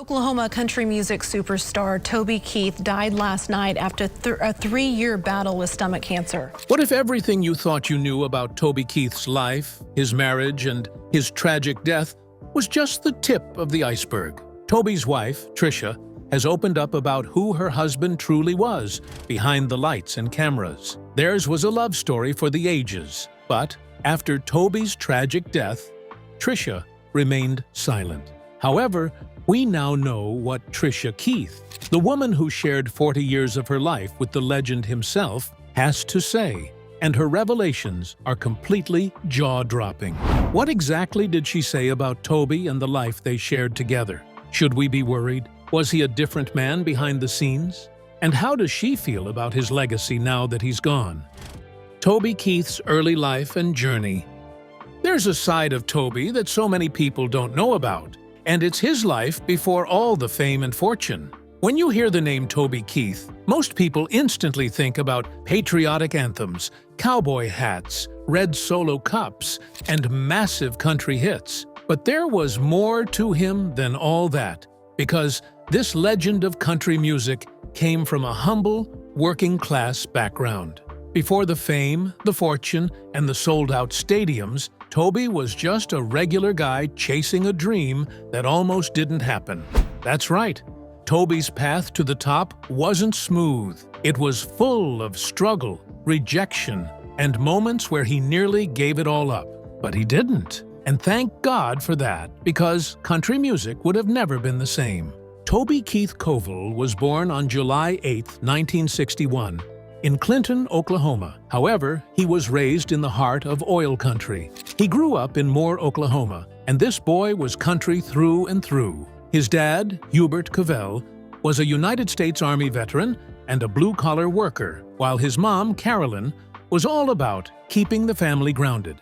Oklahoma country music superstar Toby Keith died last night after a 3-year battle with stomach cancer. What if everything you thought you knew about Toby Keith's life, his marriage, and his tragic death was just the tip of the iceberg? Toby's wife, Tricia, has opened up about who her husband truly was behind the lights and cameras. Theirs was a love story for the ages, but after Toby's tragic death, Tricia remained silent. However, we now know what Tricia Keith, the woman who shared 40 years of her life with the legend himself, has to say, and her revelations are completely jaw-dropping. What exactly did she say about Toby and the life they shared together? Should we be worried? Was he a different man behind the scenes? And how does she feel about his legacy now that he's gone? Toby Keith's early life and journey. There's a side of Toby that so many people don't know about, and it's his life before all the fame and fortune. When you hear the name Toby Keith, most people instantly think about patriotic anthems, cowboy hats, red solo cups, and massive country hits. But there was more to him than all that, because this legend of country music came from a humble, working-class background. Before the fame, the fortune, and the sold-out stadiums, Toby was just a regular guy chasing a dream that almost didn't happen. That's right, Toby's path to the top wasn't smooth. It was full of struggle, rejection, and moments where he nearly gave it all up. But he didn't. And thank God for that, because country music would have never been the same. Toby Keith Covell was born on July 8, 1961, in Clinton, Oklahoma. However, he was raised in the heart of oil country. He grew up in Moore, Oklahoma, and this boy was country through and through. His dad, Hubert Covell, was a United States Army veteran and a blue-collar worker, while his mom, Carolyn, was all about keeping the family grounded.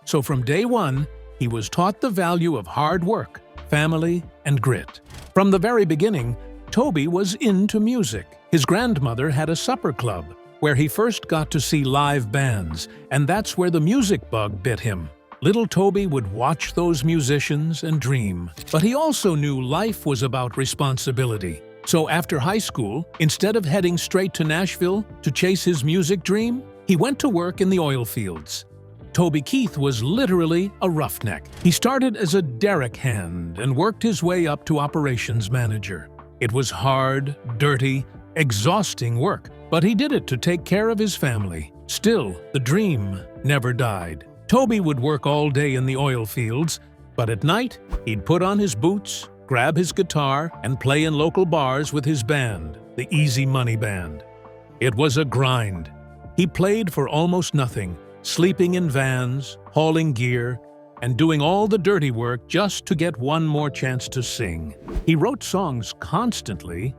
So from day one, he was taught the value of hard work, family, and grit. From the very beginning, Toby was into music. His grandmother had a supper club where he first got to see live bands, and that's where the music bug bit him. Little Toby would watch those musicians and dream. But he also knew life was about responsibility. So after high school, instead of heading straight to Nashville to chase his music dream, he went to work in the oil fields. Toby Keith was literally a roughneck. He started as a derrick hand and worked his way up to operations manager. It was hard, dirty, exhausting work, but he did it to take care of his family. Still, the dream never died. Toby would work all day in the oil fields, but at night, he'd put on his boots, grab his guitar, and play in local bars with his band, the Easy Money Band. It was a grind. He played for almost nothing, sleeping in vans, hauling gear, and doing all the dirty work just to get one more chance to sing. He wrote songs constantly,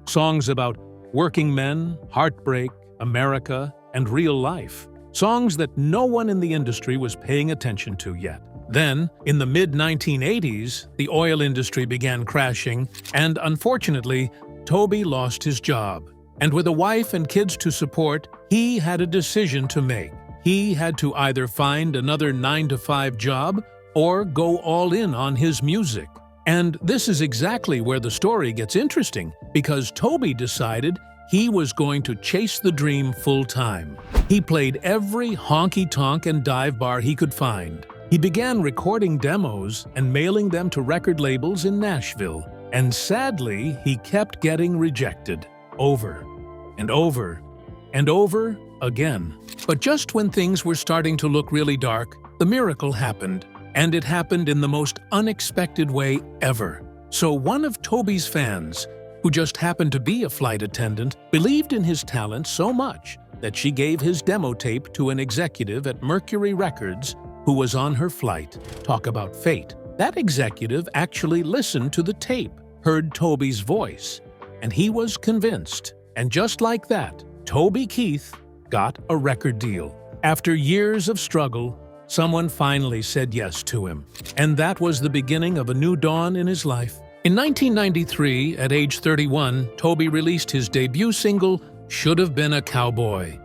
songs about working men, heartbreak, America, and real life. Songs that no one in the industry was paying attention to yet. Then, in the mid-1980s, the oil industry began crashing, and unfortunately, Toby lost his job. And with a wife and kids to support, he had a decision to make. He had to either find another 9-to-5 job or go all in on his music. And this is exactly where the story gets interesting, because Toby decided he was going to chase the dream full-time. He played every honky-tonk and dive bar he could find. He began recording demos and mailing them to record labels in Nashville. And sadly, he kept getting rejected, over and over and over again. But just when things were starting to look really dark, the miracle happened. And it happened in the most unexpected way ever. So one of Toby's fans, who just happened to be a flight attendant, believed in his talent so much that she gave his demo tape to an executive at Mercury Records who was on her flight. Talk about fate. That executive actually listened to the tape, heard Toby's voice, and he was convinced. And just like that, Toby Keith got a record deal. After years of struggle, someone finally said yes to him. And that was the beginning of a new dawn in his life. In 1993, at age 31, Toby released his debut single, Should Have Been a Cowboy.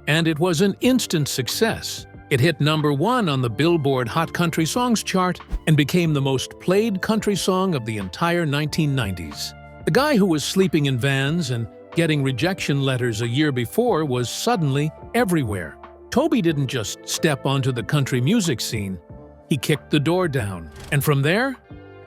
And it was an instant success. It hit #1 on the Billboard Hot Country Songs chart and became the most played country song of the entire 1990s. The guy who was sleeping in vans and getting rejection letters a year before was suddenly everywhere. Toby didn't just step onto the country music scene, he kicked the door down. And from there,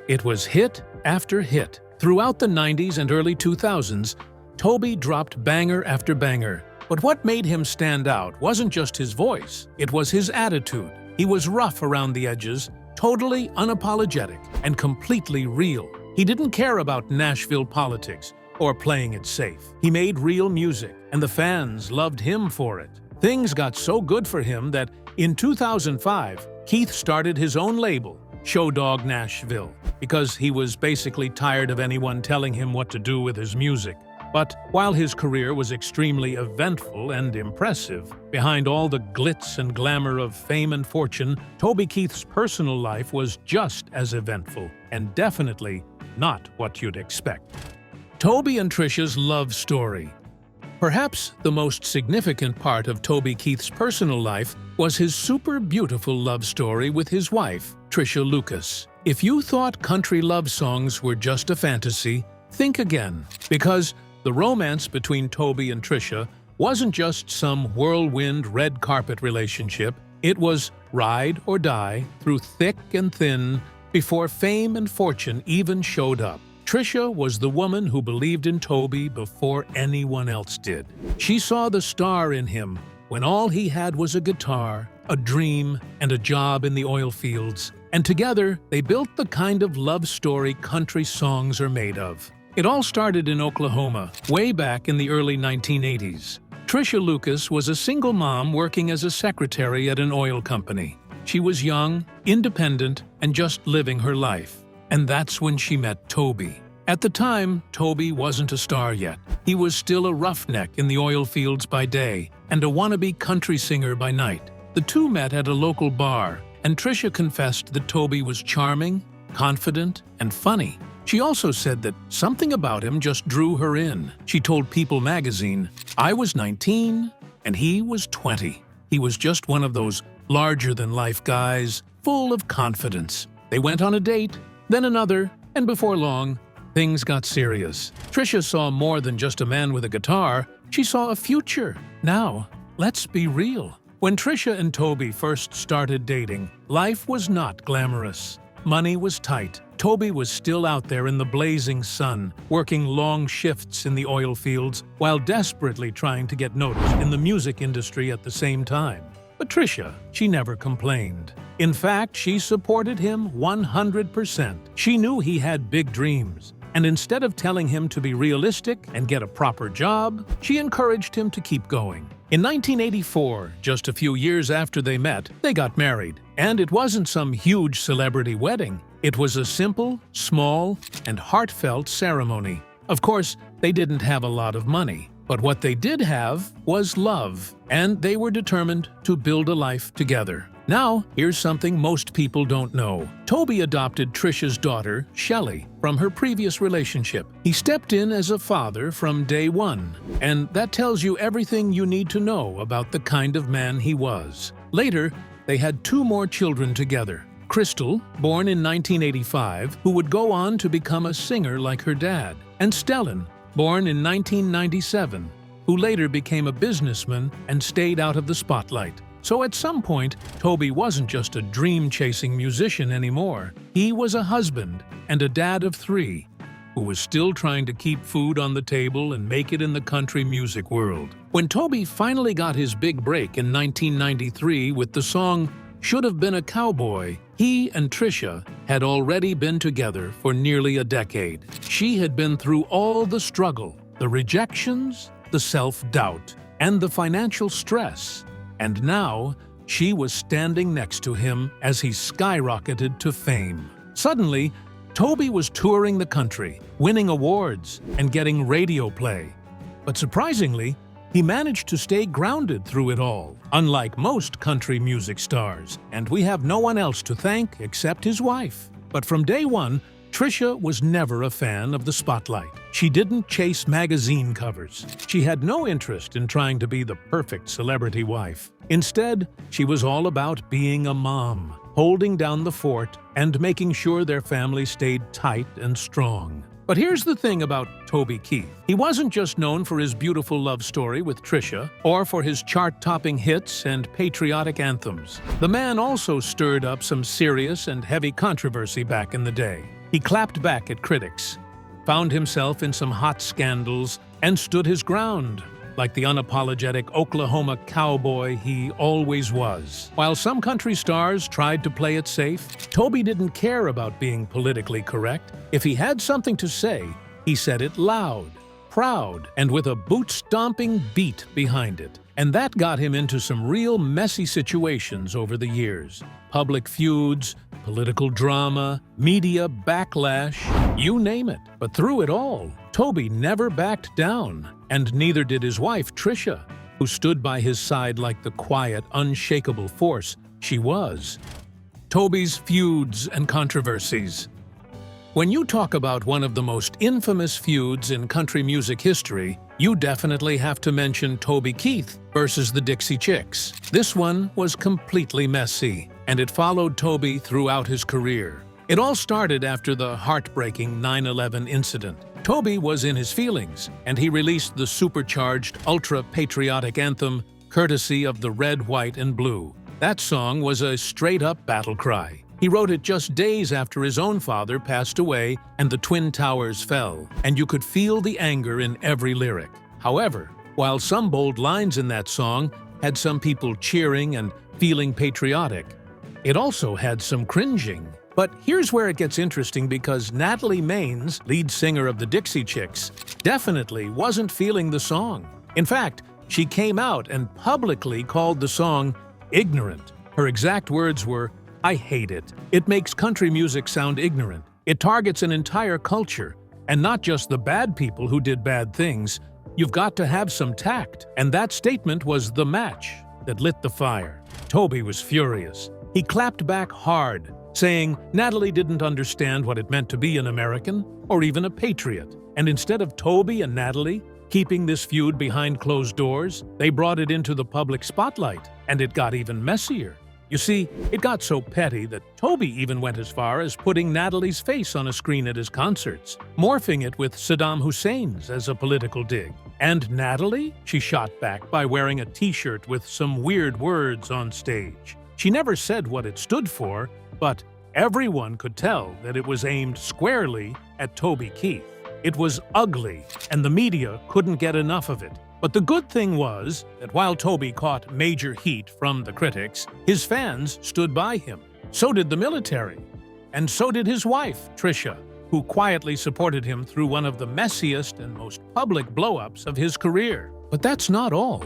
it was hit after hit. Throughout the 90s and early 2000s, Toby dropped banger after banger. But what made him stand out wasn't just his voice, it was his attitude. He was rough around the edges, totally unapologetic, and completely real. He didn't care about Nashville politics or playing it safe. He made real music, and the fans loved him for it. Things got so good for him that in 2005, Keith started his own label, Show Dog Nashville, because he was basically tired of anyone telling him what to do with his music. But while his career was extremely eventful and impressive, behind all the glitz and glamour of fame and fortune, Toby Keith's personal life was just as eventful, and definitely not what you'd expect. Toby and Tricia's love story. Perhaps the most significant part of Toby Keith's personal life was his super beautiful love story with his wife, Tricia Lucas. If you thought country love songs were just a fantasy, think again, because the romance between Toby and Tricia wasn't just some whirlwind red carpet relationship. It was ride or die through thick and thin before fame and fortune even showed up. Tricia was the woman who believed in Toby before anyone else did. She saw the star in him when all he had was a guitar, a dream, and a job in the oil fields. And together, they built the kind of love story country songs are made of. It all started in Oklahoma, way back in the early 1980s. Tricia Lucas was a single mom working as a secretary at an oil company. She was young, independent, and just living her life. And that's when she met Toby. At the time, Toby wasn't a star yet. He was still a roughneck in the oil fields by day and a wannabe country singer by night. The two met at a local bar, and Tricia confessed that Toby was charming, confident, and funny. She also said that something about him just drew her in. She told People magazine, "I was 19 and he was 20. He was just one of those larger-than-life guys, full of confidence." They went on a date, then another, and before long, things got serious. Tricia saw more than just a man with a guitar. She saw a future. Now, let's be real. When Tricia and Toby first started dating, life was not glamorous. Money was tight. Toby was still out there in the blazing sun, working long shifts in the oil fields while desperately trying to get noticed in the music industry at the same time. But Tricia, she never complained. In fact, she supported him 100%. She knew he had big dreams, and instead of telling him to be realistic and get a proper job, she encouraged him to keep going. In 1984, just a few years after they met, they got married. And it wasn't some huge celebrity wedding. It was a simple, small, and heartfelt ceremony. Of course, they didn't have a lot of money, but what they did have was love, and they were determined to build a life together. Now, here's something most people don't know. Toby adopted Tricia's daughter, Shelley, from her previous relationship. He stepped in as a father from day one, and that tells you everything you need to know about the kind of man he was. Later, they had 2 more children together. Crystal, born in 1985, who would go on to become a singer like her dad, and Stellan, born in 1997, who later became a businessman and stayed out of the spotlight. So at some point, Toby wasn't just a dream-chasing musician anymore. He was a husband and a dad of 3, who was still trying to keep food on the table and make it in the country music world. When Toby finally got his big break in 1993 with the song "Should Have Been a Cowboy," he and Tricia had already been together for nearly a decade. She had been through all the struggle, the rejections, the self-doubt, and the financial stress. And now, she was standing next to him as he skyrocketed to fame. Suddenly, Toby was touring the country, winning awards, and getting radio play. But surprisingly, he managed to stay grounded through it all, unlike most country music stars, and we have no one else to thank except his wife. But from day one, Tricia was never a fan of the spotlight. She didn't chase magazine covers. She had no interest in trying to be the perfect celebrity wife. Instead, she was all about being a mom, holding down the fort and making sure their family stayed tight and strong. But here's the thing about Toby Keith. He wasn't just known for his beautiful love story with Tricia or for his chart-topping hits and patriotic anthems. The man also stirred up some serious and heavy controversy back in the day. He clapped back at critics, found himself in some hot scandals, and stood his ground, like the unapologetic Oklahoma cowboy he always was. While some country stars tried to play it safe, Toby didn't care about being politically correct. If he had something to say, he said it loud, proud, and with a boot-stomping beat behind it. And that got him into some real messy situations over the years. Public feuds, political drama, media backlash, you name it. But through it all, Toby never backed down, and neither did his wife, Tricia, who stood by his side like the quiet, unshakable force she was. Toby's feuds and controversies. When you talk about one of the most infamous feuds in country music history, you definitely have to mention Toby Keith versus the Dixie Chicks. This one was completely messy, and it followed Toby throughout his career. It all started after the heartbreaking 9/11 incident. Toby was in his feelings, and he released the supercharged, ultra-patriotic anthem courtesy of the Red, White, and Blue. That song was a straight-up battle cry. He wrote it just days after his own father passed away and the Twin Towers fell, and you could feel the anger in every lyric. However, while some bold lines in that song had some people cheering and feeling patriotic, it also had some cringing. But here's where it gets interesting, because Natalie Maines, lead singer of the Dixie Chicks, definitely wasn't feeling the song. In fact, she came out and publicly called the song ignorant. Her exact words were, "I hate it. It makes country music sound ignorant. It targets an entire culture, and not just the bad people who did bad things. You've got to have some tact." And that statement was the match that lit the fire. Toby was furious. He clapped back hard, saying Natalie didn't understand what it meant to be an American or even a patriot. And instead of Toby and Natalie keeping this feud behind closed doors, they brought it into the public spotlight, and it got even messier. You see, it got so petty that Toby even went as far as putting Natalie's face on a screen at his concerts, morphing it with Saddam Hussein's as a political dig. And Natalie? She shot back by wearing a t-shirt with some weird words on stage. She never said what it stood for, but everyone could tell that it was aimed squarely at Toby Keith. It was ugly, and the media couldn't get enough of it. But the good thing was that while Toby caught major heat from the critics, his fans stood by him. So did the military. And so did his wife, Tricia, who quietly supported him through one of the messiest and most public blow-ups of his career. But that's not all.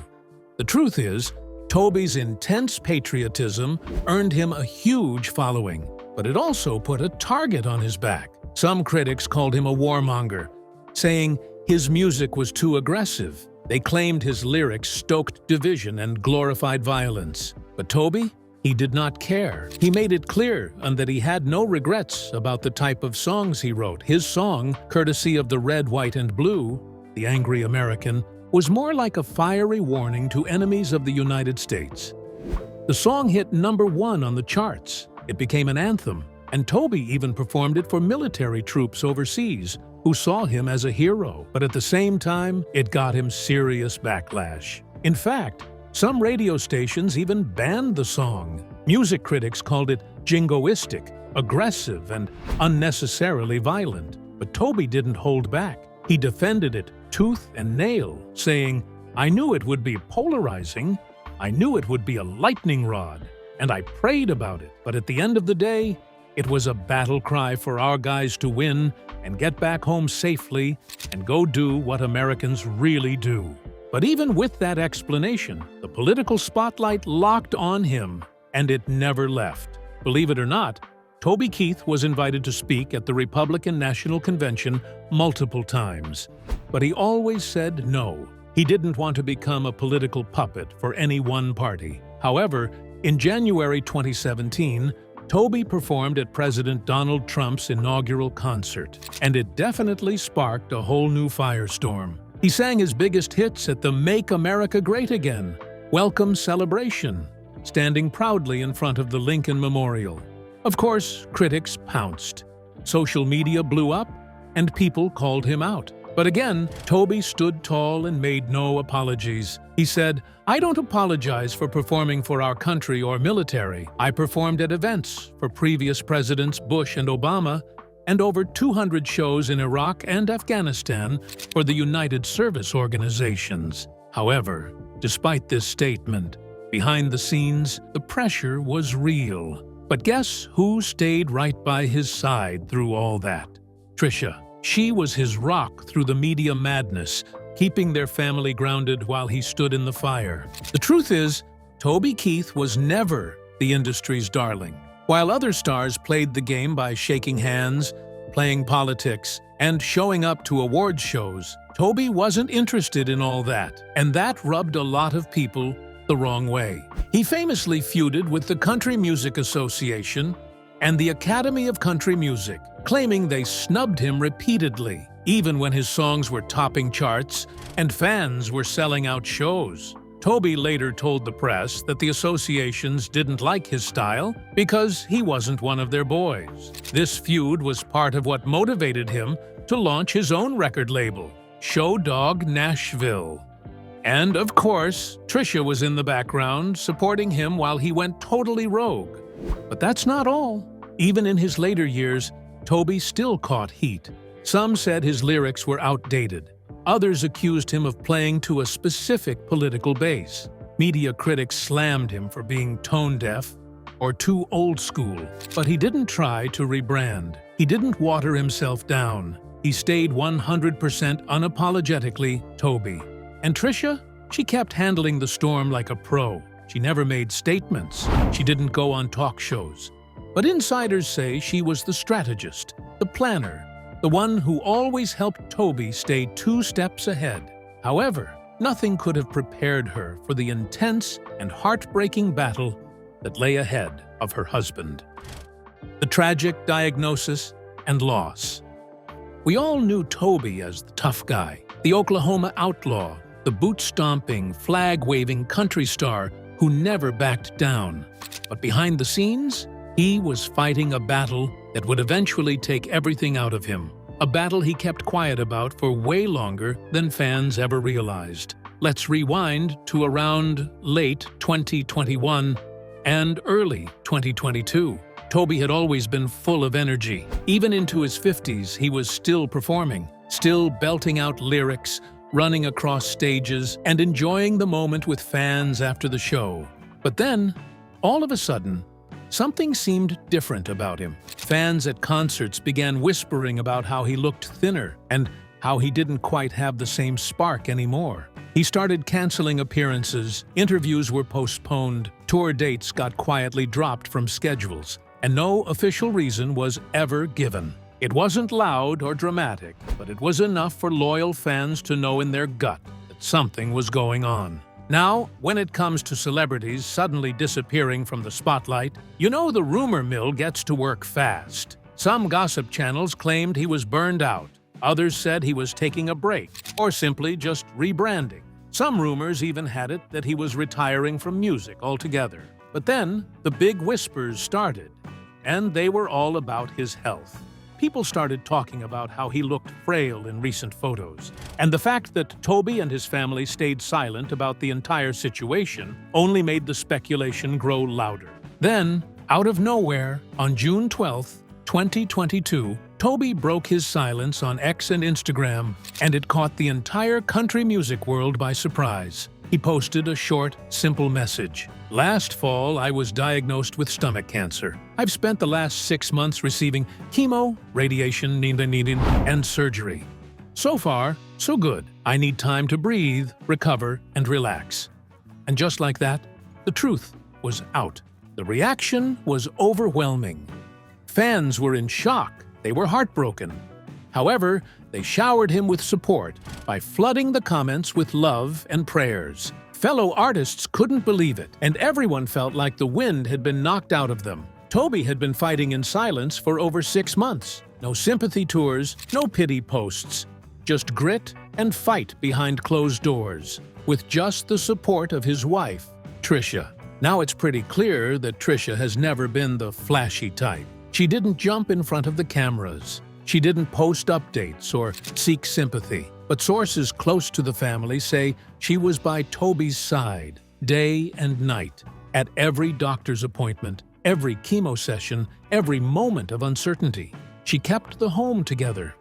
The truth is, Toby's intense patriotism earned him a huge following, but it also put a target on his back. Some critics called him a warmonger, saying his music was too aggressive. They claimed his lyrics stoked division and glorified violence. But Toby, he did not care. He made it clear that he had no regrets about the type of songs he wrote. His song, courtesy of the Red, White, and Blue, the angry American, was more like a fiery warning to enemies of the United States. The song hit #1 on the charts. It became an anthem, and Toby even performed it for military troops overseas, who saw him as a hero. But at the same time, it got him serious backlash. In fact, some radio stations even banned the song. Music critics called it jingoistic, aggressive, and unnecessarily violent. But Toby didn't hold back. He defended it tooth and nail, saying, "I knew it would be polarizing. I knew it would be a lightning rod, and I prayed about it. But at the end of the day, it was a battle cry for our guys to win and get back home safely and go do what Americans really do." But even with that explanation, the political spotlight locked on him, and it never left. Believe it or not, Toby Keith was invited to speak at the Republican National Convention multiple times, but he always said no. He didn't want to become a political puppet for any one party. However, in January 2017, Toby performed at President Donald Trump's inaugural concert, and it definitely sparked a whole new firestorm. He sang his biggest hits at the Make America Great Again welcome celebration, standing proudly in front of the Lincoln Memorial. Of course, critics pounced. Social media blew up, and people called him out. But again, Toby stood tall and made no apologies. He said, "I don't apologize for performing for our country or military. I performed at events for previous presidents Bush and Obama, and over 200 shows in Iraq and Afghanistan for the United Service Organizations." However, despite this statement, behind the scenes, the pressure was real. But guess who stayed right by his side through all that? Tricia. She was his rock through the media madness, keeping their family grounded while he stood in the fire. The truth is, Toby Keith was never the industry's darling. While other stars played the game by shaking hands, playing politics, and showing up to awards shows, Toby wasn't interested in all that, and that rubbed a lot of people the wrong way. He famously feuded with the Country Music Association and the Academy of Country Music, claiming they snubbed him repeatedly, even when his songs were topping charts and fans were selling out shows. Toby later told the press that the associations didn't like his style because he wasn't one of their boys. This feud was part of what motivated him to launch his own record label, Show Dog Nashville. And of course, Tricia was in the background, supporting him while he went totally rogue. But that's not all. Even in his later years, Toby still caught heat. Some said his lyrics were outdated. Others accused him of playing to a specific political base. Media critics slammed him for being tone-deaf or too old school. But he didn't try to rebrand. He didn't water himself down. He stayed 100% unapologetically Toby. And Tricia? She kept handling the storm like a pro. She never made statements. She didn't go on talk shows. But insiders say she was the strategist, the planner, the one who always helped Toby stay 2 steps ahead. However, nothing could have prepared her for the intense and heartbreaking battle that lay ahead of her husband. The tragic diagnosis and loss. We all knew Toby as the tough guy, the Oklahoma outlaw, the boot-stomping, flag-waving country star who never backed down. But behind the scenes, he was fighting a battle that would eventually take everything out of him. A battle he kept quiet about for way longer than fans ever realized. Let's rewind to around late 2021 and early 2022. Toby had always been full of energy. Even into his 50s, he was still performing, still belting out lyrics, running across stages, and enjoying the moment with fans after the show. But then, all of a sudden, something seemed different about him. Fans at concerts began whispering about how he looked thinner and how he didn't quite have the same spark anymore. He started canceling appearances, interviews were postponed, tour dates got quietly dropped from schedules, and no official reason was ever given. It wasn't loud or dramatic, but it was enough for loyal fans to know in their gut that something was going on. Now, when it comes to celebrities suddenly disappearing from the spotlight, you know the rumor mill gets to work fast. Some gossip channels claimed he was burned out. Others said he was taking a break, or simply just rebranding. Some rumors even had it that he was retiring from music altogether. But then, the big whispers started, and they were all about his health. People started talking about how he looked frail in recent photos, and the fact that Toby and his family stayed silent about the entire situation only made the speculation grow louder. Then, out of nowhere, on June 12, 2022, Toby broke his silence on X and Instagram, and it caught the entire country music world by surprise. He posted a short, simple message. "Last fall, I was diagnosed with stomach cancer. I've spent the last 6 months receiving chemo, radiation, and surgery. So far, so good. I need time to breathe, recover, and relax." And just like that, the truth was out. The reaction was overwhelming. Fans were in shock. They were heartbroken. However, they showered him with support by flooding the comments with love and prayers. Fellow artists couldn't believe it, and everyone felt like the wind had been knocked out of them. Toby had been fighting in silence for over 6 months. No sympathy tours, no pity posts. Just grit and fight behind closed doors, with just the support of his wife, Tricia. Now it's pretty clear that Tricia has never been the flashy type. She didn't jump in front of the cameras. She didn't post updates or seek sympathy. But sources close to the family say she was by Toby's side, day and night, at every doctor's appointment, every chemo session, every moment of uncertainty. She kept the home together.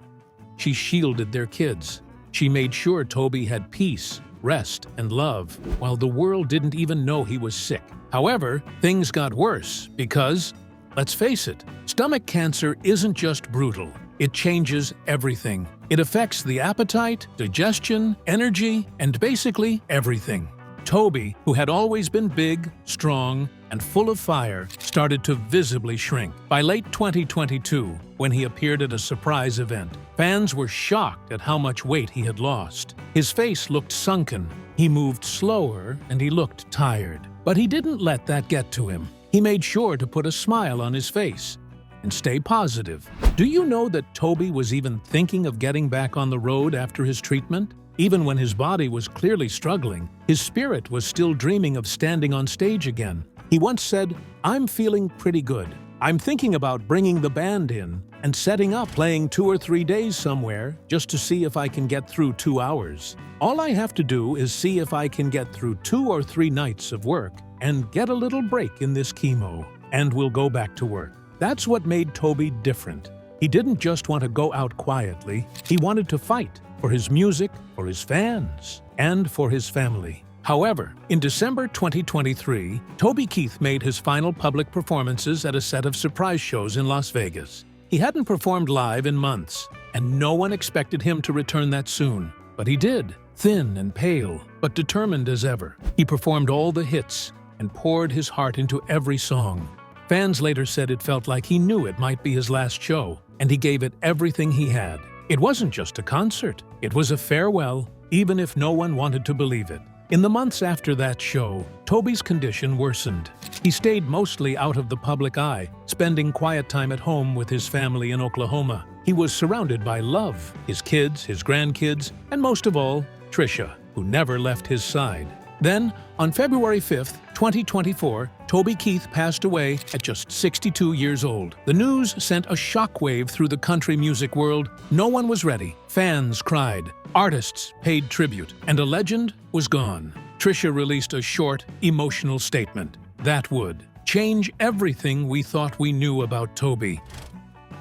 She shielded their kids. She made sure Toby had peace, rest, and love, while the world didn't even know he was sick. However, things got worse because, let's face it, stomach cancer isn't just brutal. It changes everything. It affects the appetite, digestion, energy, and basically everything. Toby, who had always been big, strong, and full of fire, started to visibly shrink. By late 2022, when he appeared at a surprise event, fans were shocked at how much weight he had lost. His face looked sunken, he moved slower, and he looked tired. But he didn't let that get to him. He made sure to put a smile on his face and stay positive. Do you know that Toby was even thinking of getting back on the road after his treatment? Even when his body was clearly struggling, his spirit was still dreaming of standing on stage again. He once said, "I'm feeling pretty good. I'm thinking about bringing the band in and setting up, playing 2 or 3 days somewhere just to see if I can get through 2 hours. All I have to do is see if I can get through 2 or 3 nights of work and get a little break in this chemo, and we'll go back to work." That's what made Toby different. He didn't just want to go out quietly, he wanted to fight for his music, for his fans, and for his family. However, in December 2023, Toby Keith made his final public performances at a set of surprise shows in Las Vegas. He hadn't performed live in months, and no one expected him to return that soon. But he did, thin and pale, but determined as ever. He performed all the hits and poured his heart into every song. Fans later said it felt like he knew it might be his last show, and he gave it everything he had. It wasn't just a concert, it was a farewell, even if no one wanted to believe it. In the months after that show, Toby's condition worsened. He stayed mostly out of the public eye, spending quiet time at home with his family in Oklahoma. He was surrounded by love, his kids, his grandkids, and most of all, Tricia, who never left his side. Then, on February 5th, 2024, Toby Keith passed away at just 62 years old. The news sent a shockwave through the country music world. No one was ready. Fans cried. Artists paid tribute. And a legend was gone. Tricia released a short, emotional statement that would change everything we thought we knew about Toby.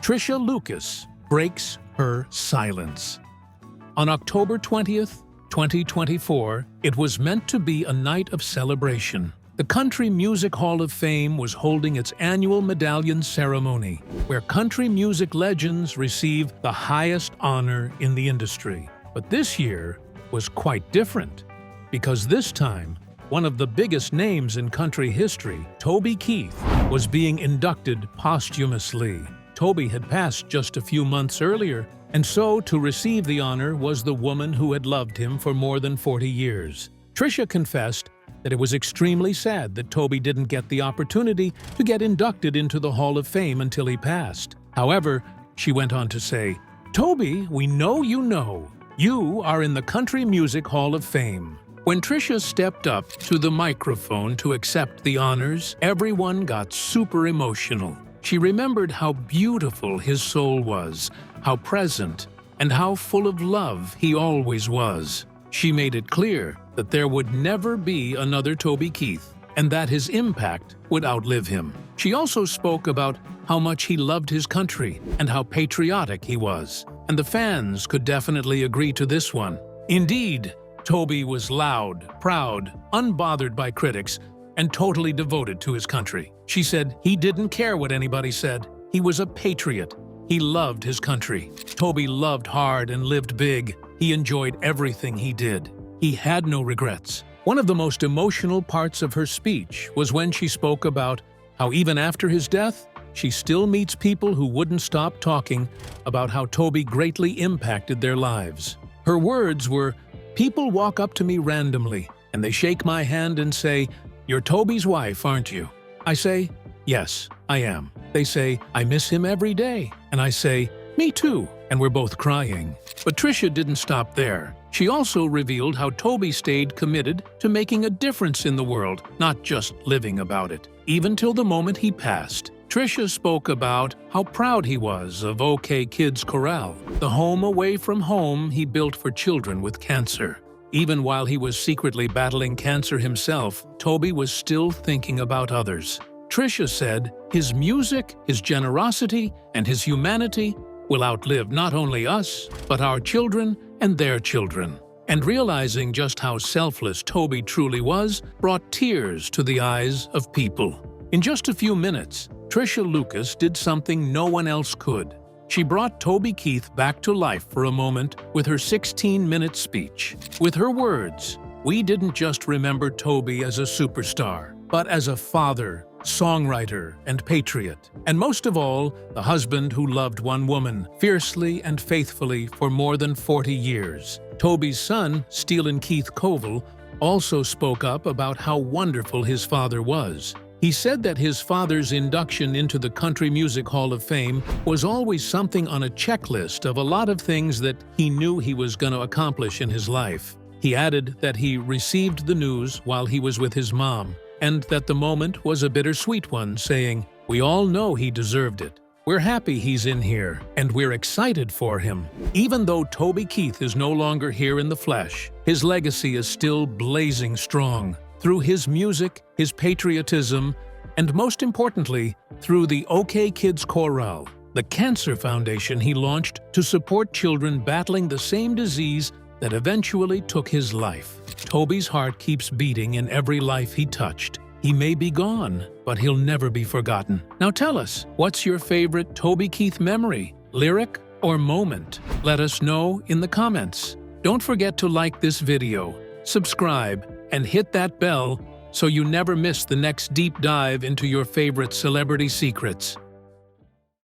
Tricia Lucas breaks her silence. On October 20th, 2024, it was meant to be a night of celebration. The Country Music Hall of Fame was holding its annual medallion ceremony, where country music legends receive the highest honor in the industry. But this year was quite different, because this time, one of the biggest names in country history, Toby Keith, was being inducted posthumously. Toby had passed just a few months earlier, and so to receive the honor was the woman who had loved him for more than 40 years. Tricia confessed that it was extremely sad that Toby didn't get the opportunity to get inducted into the Hall of Fame until he passed. However, she went on to say, "Toby, we know you are in the Country Music Hall of Fame." When Tricia stepped up to the microphone to accept the honors, everyone got super emotional. She remembered how beautiful his soul was, how present, and how full of love he always was. She made it clear that there would never be another Toby Keith, and that his impact would outlive him. She also spoke about how much he loved his country and how patriotic he was, and the fans could definitely agree to this one. Indeed, Toby was loud, proud, unbothered by critics, and totally devoted to his country. She said he didn't care what anybody said. He was a patriot. He loved his country. Toby loved hard and lived big. He enjoyed everything he did. He had no regrets. One of the most emotional parts of her speech was when she spoke about how even after his death, she still meets people who wouldn't stop talking about how Toby greatly impacted their lives. Her words were, "People walk up to me randomly, and they shake my hand and say, 'You're Toby's wife, aren't you?' I say, 'Yes.' I am. They say, I miss him every day. And I say, me too. And we're both crying. But Tricia didn't stop there. She also revealed how Toby stayed committed to making a difference in the world, not just living about it, even till the moment he passed. Tricia spoke about how proud he was of OK Kids Corral, the home away from home he built for children with cancer. Even while he was secretly battling cancer himself, Toby was still thinking about others. Tricia said his music, his generosity, and his humanity will outlive not only us, but our children and their children. And realizing just how selfless Toby truly was brought tears to the eyes of people. In just a few minutes, Tricia Lucas did something no one else could. She brought Toby Keith back to life for a moment with her 16-minute speech. With her words, we didn't just remember Toby as a superstar, but as a father, songwriter, and patriot. And most of all, the husband who loved one woman fiercely and faithfully for more than 40 years. Toby's son, Stephen Keith Koval, also spoke up about how wonderful his father was. He said that his father's induction into the Country Music Hall of Fame was always something on a checklist of a lot of things that he knew he was going to accomplish in his life. He added that he received the news while he was with his mom, and that the moment was a bittersweet one, saying, "We all know he deserved it. We're happy he's in here, and we're excited for him." Even though Toby Keith is no longer here in the flesh, his legacy is still blazing strong through his music, his patriotism, and most importantly, through the OK Kids Corral, the cancer foundation he launched to support children battling the same disease that eventually took his life. Toby's heart keeps beating in every life he touched. He may be gone, but he'll never be forgotten. Now tell us, what's your favorite Toby Keith memory, lyric, or moment? Let us know in the comments. Don't forget to like this video, subscribe, and hit that bell so you never miss the next deep dive into your favorite celebrity secrets.